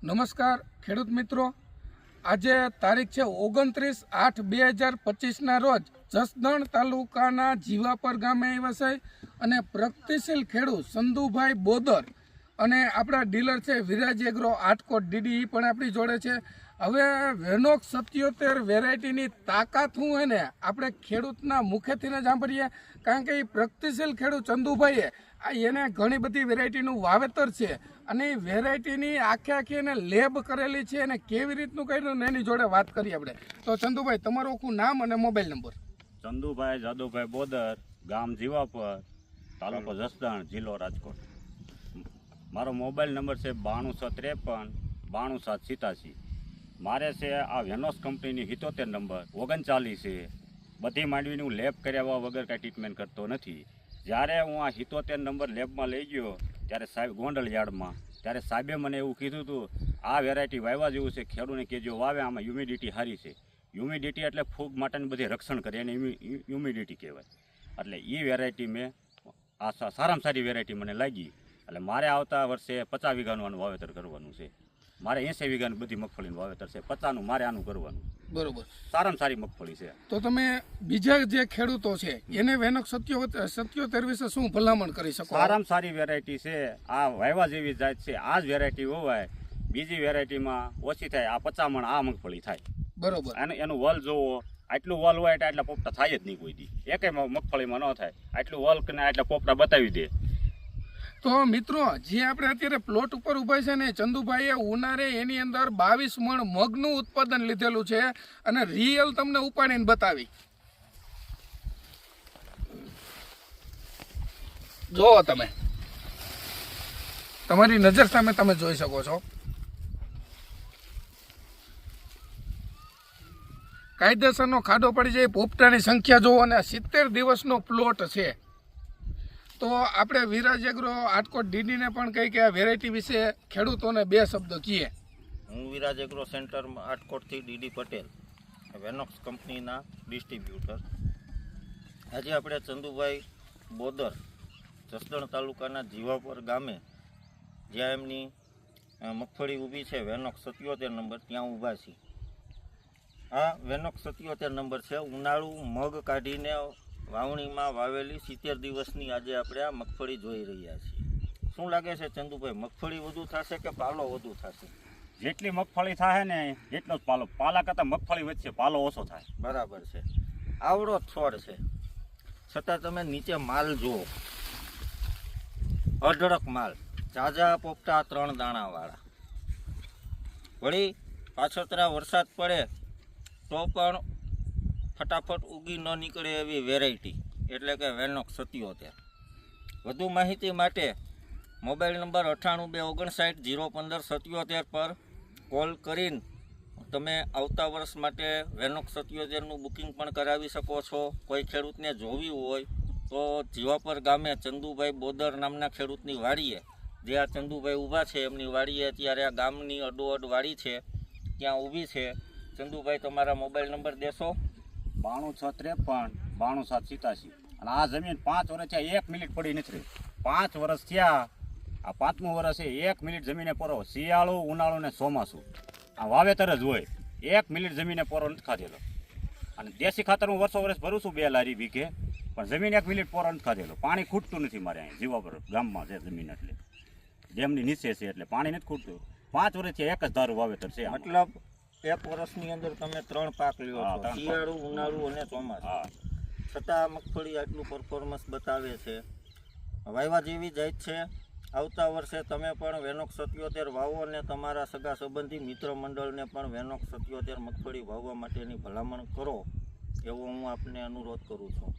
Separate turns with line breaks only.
નમસ્કાર ખેડૂત મિત્રો, આજે તારીખ છે 29/8/2025ના રોજ જસદણ તાલુકાના જીવાપર ગામે આવ્યા છે અને પ્રગતિશીલ ખેડૂત સંધુભાઈ બોદર અને આપણા ડીલર છે વિરાજ એગ્રો આટકોટ ડીડી પણ આપણી જોડે છે. હવે વેનોક્સ 77 વેરાયટીની તાકાત શું હે ને આપણે ખેડૂતના મુખેથી જ સાંભળીએ, કારણ કે એ પ્રગતિશીલ ખેડૂત ચંદુભાઈએ એને ઘણી બધી વેરાયટીનું વાવેતર છે અને એ વેરાયટીની આખી એને લેબ કરેલી છે અને કેવી રીતનું કર્યું ને એની જોડે વાત કરીએ આપણે. તો ચંદુભાઈ, તમારું આખું નામ અને મોબાઈલ નંબર.
ચંદુભાઈ જાદુભાઈ બોદર, ગામ જીવાપર, તાલુકો જસદણ, જિલ્લો રાજકોટ. મારો મોબાઈલ નંબર છે 9263 મારે છે આ વેનોસ કંપનીની 77 નંબર 39 છે. બધી માંડવીની હું લેબ કર્યા વગર કાંઈ ટ્રીટમેન્ટ કરતો નથી. જ્યારે હું આ 77 નંબર લેબમાં લઈ ગયો ત્યારે સાહેબ ગોંડલ યાર્ડમાં, ત્યારે સાહેબે મને એવું કીધું હતું, આ વેરાયટી વાવવા જેવું છે, ખેડૂને કહેજો વાવે, આમાં હ્યુમિડિટી સારી છે. હ્યુમિડિટી એટલે ફૂગ માટેની બધી રક્ષણ કરે એને હ્યુમિડિટી કહેવાય. એટલે એ વેરાયટી મેં આ સારામાં સારી વેરાયટી મને લાગી. એટલે મારે આવતા વર્ષે 50 વીઘાનું આનું વાવેતર કરવાનું છે. મારે 80 વીઘાનું બધી મગફળીનું વાવેતર છે, 50નું મારે આનું કરવાનું.
બરોબર,
સારામાં સારી મગફળી છે.
તો તમે બીજા જે ખેડૂતો છે એને વેનોક્સ 77 વિશે શું ભલામણ કરી શકો?
સારામાં સારી વેરાયટી છે, આ વાયવા જેવી જાત છે. આ જ વેરાયટી હોવાય, બીજી વેરાયટીમાં ઓછી થાય. આ 50 મણ આ મગફળી થાય.
બરોબર.
અને એનું વલ જોવો, આટલું વલ હોય એટલે આટલા પોપટા થાય જ નહીં કોઈ દી, એકેય મગફળીમાં ન થાય. આટલું વલ ને આટલા પોપટા બતાવી દે.
તો મિત્રો, જે આપણે અત્યારે પ્લોટ ઉપર ઉભા છે ને, ચંદુભાઈએ ઉનાળે એની અંદર 22 મણ મગનું ઉત્પાદન લીધેલું છે અને રિયલ તમને ઉપાડીને બતાવી. જોવો, તમે તમારી નજર સામે તમે જોઈ શકો છો. કાયદેસરનો ખાડો પડી જાય, પોપટાની સંખ્યા જોવો અને 70 દિવસનો પ્લોટ છે. તો આપણે વિરાજ એગ્રો આટકોટ ડીડીને પણ કહી કે આ વેરાયટી વિશે ખેડૂતોને 2 શબ્દો કહીએ.
હું વિરાજ એગ્રો સેન્ટર આટકોટથી ડીડી પટેલ, વેનોક્સ કંપનીના ડિસ્ટ્રીબ્યુટર. આજે આપણે ચંદુભાઈ બોદર, જસદણ તાલુકાના જીવાપર ગામે, જ્યાં એમની મગફળી ઊભી છે વેનોક્સ 77 નંબર, ત્યાં ઊભા છીએ. આ વેનોક્સ 77 નંબર છે. ઉનાળુ મગ કાઢીને વાવણીમાં વાવેલી 70 દિવસની આજે આપણે આ મગફળી જોઈ રહ્યા છીએ. શું લાગે છે ચંદુભાઈ, મગફળી વધુ થશે કે પાલો વધુ થશે?
જેટલી મગફળી થાય ને એટલો જ પાલો. પાલા કરતાં મગફળી વધશે, પાલો ઓછો થાય.
બરાબર છે. આવડો છોડ છે, છતાં તમે નીચે માલ જુઓ, અઢળક માલ, ઝાઝા પોપટા 3 દાણાવાળા. વળી પાછોતરા વરસાદ પડે તો પણ ફટાફટ ઉગી ન નીકળે એવી વેરાયટી, એટલે કે વેનોક્સ 77. વધુ માહિતી માટે મોબાઈલ નંબર 9829501577 પર કોલ કરીને તમે આવતા વર્ષ માટે વેનોક્સ 77નું બુકિંગ પણ કરાવી શકો છો. કોઈ ખેડૂતને જોવી હોય તો જીવાપર ગામે ચંદુભાઈ બોદર નામના ખેડૂતની વાડીએ, જે આ ચંદુભાઈ ઊભા છે એમની વાડીએ અત્યારે આ ગામની અડોઅડ વાડી છે, ત્યાં ઊભી છે. ચંદુભાઈ, તમારા મોબાઈલ નંબર દેશો.
9263 92787. અને આ જમીન 5 વર્ષ થયા, 1 મિનિટ પડી નથી રહી. 5 વર્ષ થયા, આ 5મું વર્ષ છે. 1 મિનિટ જમીને પોરો, શિયાળું, ઉનાળું ને ચોમાસું આ વાવેતર જ હોય. 1 મિનિટ જમીને પોરો નથી ખાધેલો. અને દેશી ખાતર હું વર્ષો ભરું છું 2 લારી વીઘે, પણ જમીન 1 મિનિટ પોરો નથી ખાધેલો. પાણી ખૂટતું નથી મારે અહીં જીવાપર ગામમાં છે જમીન, એટલે ડેમની નીચે છે એટલે પાણી નથી ખૂટતું. 5 વર્ષથી એક જ ધારું વાવેતર છે.
મતલબ 1 વર્ષની અંદર તમે 3 પાક લ્યો છો, શિયાળું, ઉનાળું અને ચોમાસું. છતાં મગફળી આટલું પરફોર્મન્સ બતાવે છે, વાયવા જેવી જાત છે. આવતા વર્ષે તમે પણ વેનોક્સ 77 વાવો અને તમારા સગા સંબંધી મિત્ર મંડળને પણ વેનોક્સ 77 મગફળી વાવવા માટેની ભલામણ કરો, એવો હું આપને અનુરોધ કરું છું.